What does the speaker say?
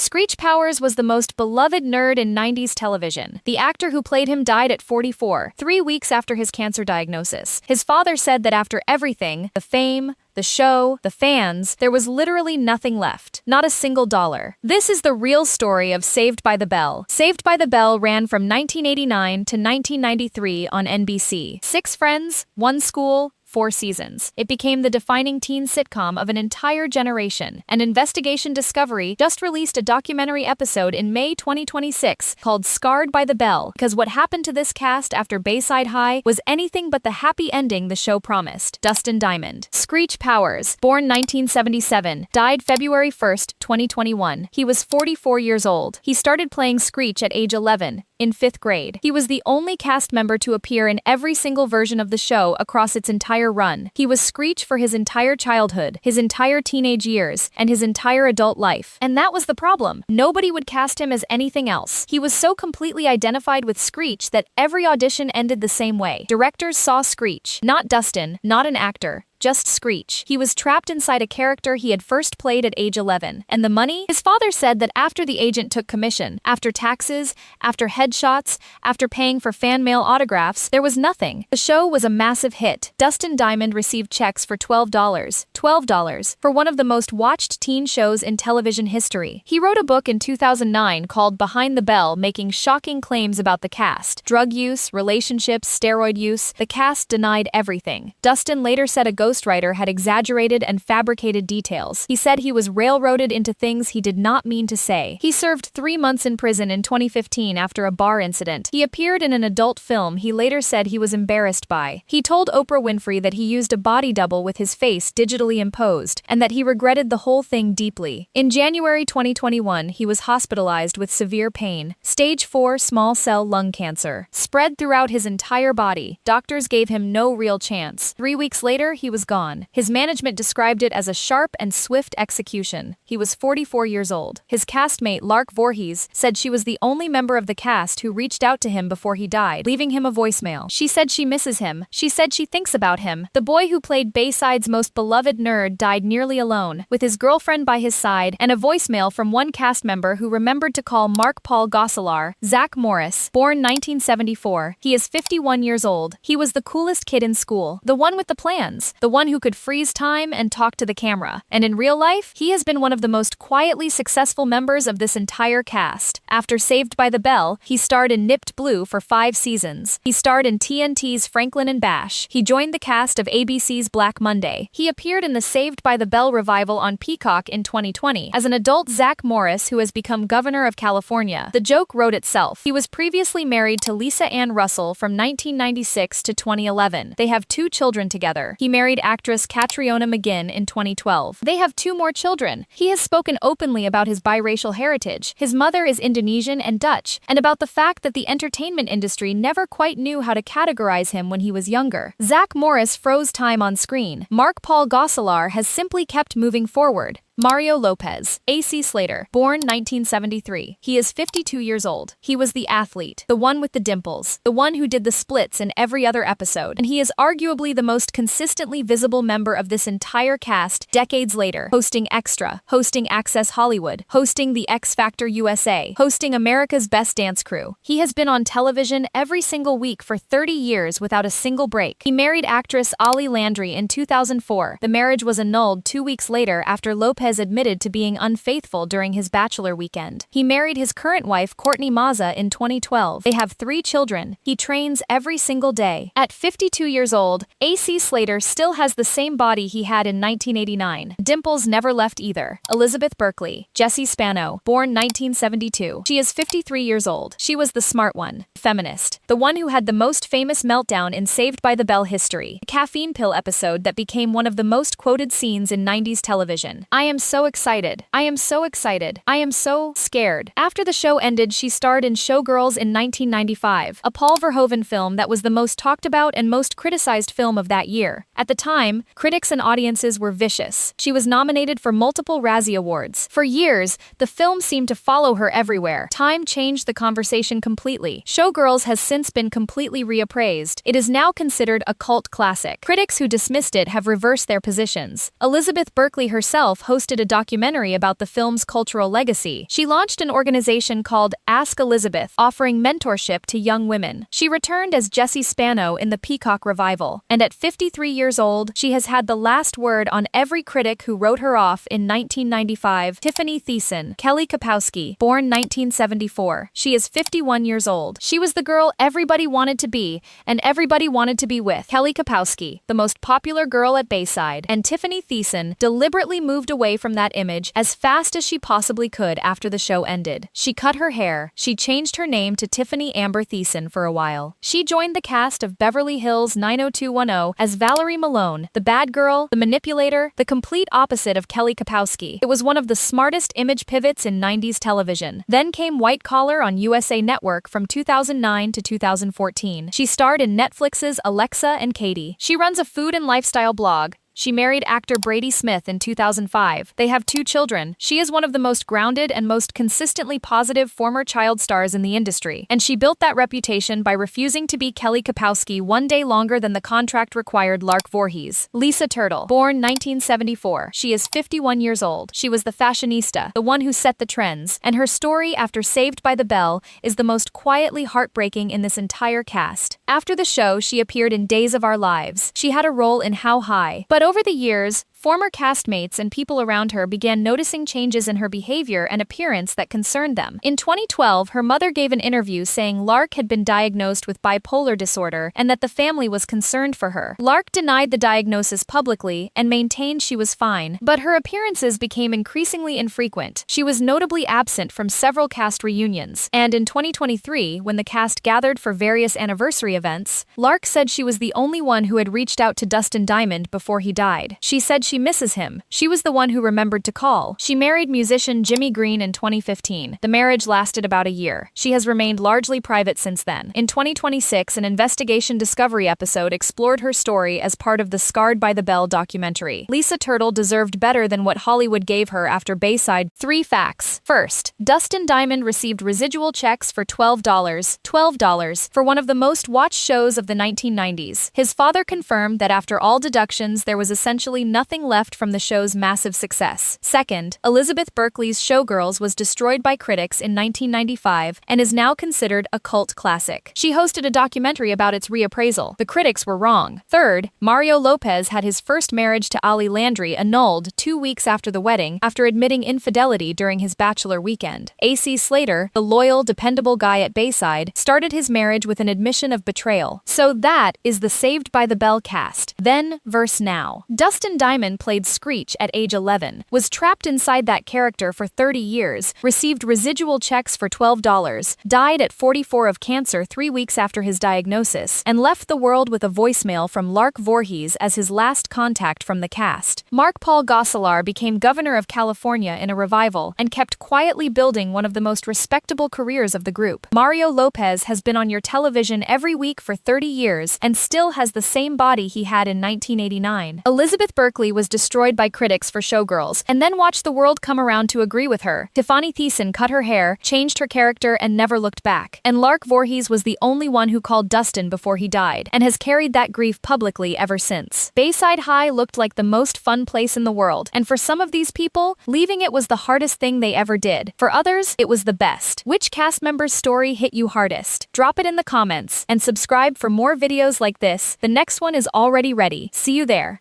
Screech Powers was the most beloved nerd in 90s television. The actor who played him died at 44, 3 weeks after his cancer diagnosis. His father said that after everything, the fame, the show, the fans, there was literally nothing left. Not a single dollar. This is the real story of Saved by the Bell. Saved by the Bell ran from 1989 to 1993 on NBC. 6 friends, 1 school, 4 seasons. It became the defining teen sitcom of an entire generation. And Investigation Discovery just released a documentary episode in May 2026 called Scarred by the Bell, because what happened to this cast after Bayside High was anything but the happy ending the show promised. Dustin Diamond. Screech Powers, born 1977, died February 1st, 2021. He was 44 years old. He started playing Screech at age 11, in 5th grade. He was the only cast member to appear in every single version of the show across its entire run. He was Screech for his entire childhood, his entire teenage years, and his entire adult life. And that was the problem. Nobody would cast him as anything else. He was so completely identified with Screech that every audition ended the same way. Directors saw Screech, not Dustin, not an actor, just Screech. He was trapped inside a character he had first played at age 11. And the money? His father said that after the agent took commission, after taxes, after headshots, after paying for fan mail autographs, there was nothing. The show was a massive hit. Dustin Diamond received checks for $12 for one of the most watched teen shows in television history. He wrote a book in 2009 called Behind the Bell, making shocking claims about the cast. Drug use, relationships, steroid use. The cast denied everything. Dustin later said a ghostwriter had exaggerated and fabricated details. He said he was railroaded into things he did not mean to say. He served 3 months in prison in 2015 after a bar incident. He appeared in an adult film he later said he was embarrassed by. He told Oprah Winfrey that he used a body double with his face digitally imposed, and that he regretted the whole thing deeply. In January 2021, he was hospitalized with severe pain, stage 4 small cell lung cancer, spread throughout his entire body. Doctors gave him no real chance. 3 weeks later, he was gone. His management described it as a sharp and swift execution. He was 44 years old. His castmate Lark Voorhies said she was the only member of the cast who reached out to him before he died, leaving him a voicemail. She said she misses him. She said she thinks about him. The boy who played Bayside's most beloved nerd died nearly alone, with his girlfriend by his side, and a voicemail from one cast member who remembered to call Mark Paul Gosselaar, Zach Morris, born 1974. He is 51 years old. He was the coolest kid in school, the one with the plans, the one who could freeze time and talk to the camera. And in real life, he has been one of the most quietly successful members of this entire cast. After Saved by the Bell, he starred in Nipped Blue for 5 seasons. He starred in TNT's Franklin and Bash. He joined the cast of ABC's Black Monday. He appeared in the Saved by the Bell revival on Peacock in 2020 as an adult Zach Morris who has become governor of California. The joke wrote itself. He was previously married to Lisa Ann Russell from 1996 to 2011. They have 2 children together. He married actress Catriona McGinn in 2012. They have 2 more children. He has spoken openly about his biracial heritage. His mother is Indonesian and Dutch, and about the fact that the entertainment industry never quite knew how to categorize him when he was younger. Zach Morris froze time on screen. Mark Paul Gosselaar has simply kept moving forward. Mario Lopez, AC Slater, born 1973. He is 52 years old. He was the athlete, the one with the dimples, the one who did the splits in every other episode, and he is arguably the most consistently visible member of this entire cast decades later, hosting Extra, hosting Access Hollywood, hosting The X Factor USA, hosting America's Best Dance Crew. He has been on television every single week for 30 years without a single break. He married actress Ali Landry in 2004. The marriage was annulled 2 weeks later after Lopez admitted to being unfaithful during his bachelor weekend. He married his current wife Courtney Mazza in 2012. They have 3 children. He trains every single day. At 52 years old, AC Slater still has the same body he had in 1989. Dimples never left either. Elizabeth Berkley, Jessie Spano, born 1972. She is 53 years old. She was the smart one, feminist, the one who had the most famous meltdown in Saved by the Bell history, a caffeine pill episode that became one of the most quoted scenes in 90s television. I am so excited. I am so excited. I am so scared. After the show ended, she starred in Showgirls in 1995, a Paul Verhoeven film that was the most talked about and most criticized film of that year. At the time, critics and audiences were vicious. She was nominated for multiple Razzie Awards. For years, the film seemed to follow her everywhere. Time changed the conversation completely. Showgirls has since been completely reappraised. It is now considered a cult classic. Critics who dismissed it have reversed their positions. Elizabeth Berkley herself hosted hosted a documentary about the film's cultural legacy. She launched an organization called Ask Elizabeth, offering mentorship to young women. She returned as Jessie Spano in the Peacock revival, and at 53 years old, she has had the last word on every critic who wrote her off in 1995. Tiffani Thiessen, Kelly Kapowski, born 1974. She is 51 years old. She was the girl everybody wanted to be, and everybody wanted to be with. Kelly Kapowski, the most popular girl at Bayside, and Tiffani Thiessen deliberately moved away from that image as fast as she possibly could after the show ended. She cut her hair. She changed her name to Tiffani Amber Thiessen for a while. She joined the cast of Beverly Hills 90210 as Valerie Malone, the bad girl, the manipulator, the complete opposite of Kelly Kapowski. It was one of the smartest image pivots in 90s television. Then came White Collar on USA Network from 2009 to 2014. She starred in Netflix's Alexa and Katie. She runs a food and lifestyle blog. She married actor Brady Smith in 2005. They have 2 children. She is one of the most grounded and most consistently positive former child stars in the industry, and she built that reputation by refusing to be Kelly Kapowski one day longer than the contract required. Lark Voorhies. Lisa Turtle, born 1974. She is 51 years old. She was the fashionista, the one who set the trends, and her story after Saved by the Bell is the most quietly heartbreaking in this entire cast. After the show, she appeared in Days of Our Lives. She had a role in How High, but over the years, former castmates and people around her began noticing changes in her behavior and appearance that concerned them. In 2012, her mother gave an interview saying Lark had been diagnosed with bipolar disorder and that the family was concerned for her. Lark denied the diagnosis publicly and maintained she was fine, but her appearances became increasingly infrequent. She was notably absent from several cast reunions, and in 2023, when the cast gathered for various anniversary events, Lark said she was the only one who had reached out to Dustin Diamond before he died. She said she misses him. She was the one who remembered to call. She married musician Jimmy Green in 2015. The marriage lasted about a year. She has remained largely private since then. In 2026, an Investigation Discovery episode explored her story as part of the Scarred by the Bell documentary. Lisa Turtle deserved better than what Hollywood gave her after Bayside. 3 facts. First, Dustin Diamond received residual checks for $12 for one of the most watched shows of the 1990s. His father confirmed that after all deductions, there was essentially nothing left from the show's massive success. Second, Elizabeth Berkley's Showgirls was destroyed by critics in 1995 and is now considered a cult classic. She hosted a documentary about its reappraisal. The critics were wrong. Third, Mario Lopez had his first marriage to Ali Landry annulled 2 weeks after the wedding after admitting infidelity during his bachelor weekend. AC Slater, the loyal, dependable guy at Bayside, started his marriage with an admission of betrayal. So that is the Saved by the Bell cast. Then verse now. Dustin Diamond played Screech at age 11, was trapped inside that character for 30 years, received residual checks for $12, died at 44 of cancer 3 weeks after his diagnosis, and left the world with a voicemail from Lark Voorhies as his last contact from the cast. Mark Paul Gosselaar became governor of California in a revival and kept quietly building one of the most respectable careers of the group. Mario Lopez has been on your television every week for 30 years and still has the same body he had in 1989. Elizabeth Berkley was destroyed by critics for Showgirls, and then watched the world come around to agree with her. Tiffani Thiessen cut her hair, changed her character, and never looked back. And Lark Voorhies was the only one who called Dustin before he died, and has carried that grief publicly ever since. Bayside High looked like the most fun place in the world, and for some of these people, leaving it was the hardest thing they ever did. For others, it was the best. Which cast member's story hit you hardest? Drop it in the comments, and subscribe for more videos like this. The next one is already ready. See you there.